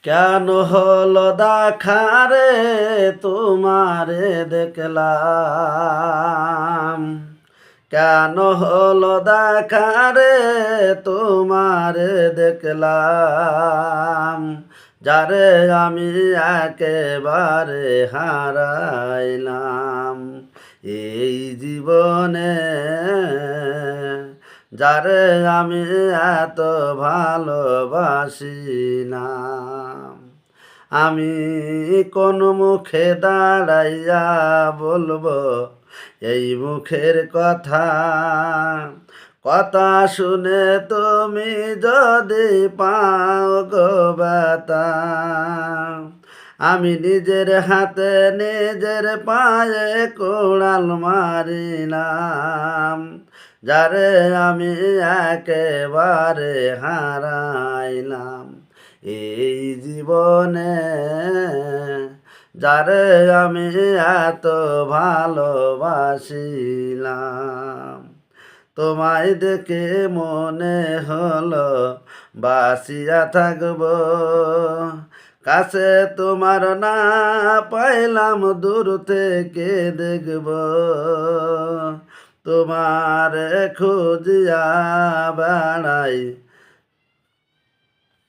কেন হলো দেখারে তোমারে দেখলাম, কেন হলো দেখারে তোমারে দেখলাম, যারে আমি একেবারে হারাইলাম এই জীবনে, যারে আমি এত ভালোবাসিলাম। আমি কোন মুখে দাঁড়াইয়া বলবো এই মুখের কথা, কথা শুনে তুমি যদি পাও গো ব্যথা। আমি নিজের হাতে নিজের পায়ে কোড়াল মারিলাম, যারে আমি একেবারে হারাইলাম এই জীবনে, যারে আমি এত ভালোবাসিলাম। তোমায় দেখে মনে হলো বাঁচিয়া থাকব, কাছে তোমার না পাইলাম দূর থেকে দেখব, তোমার খুঁজিয়া বেড়াই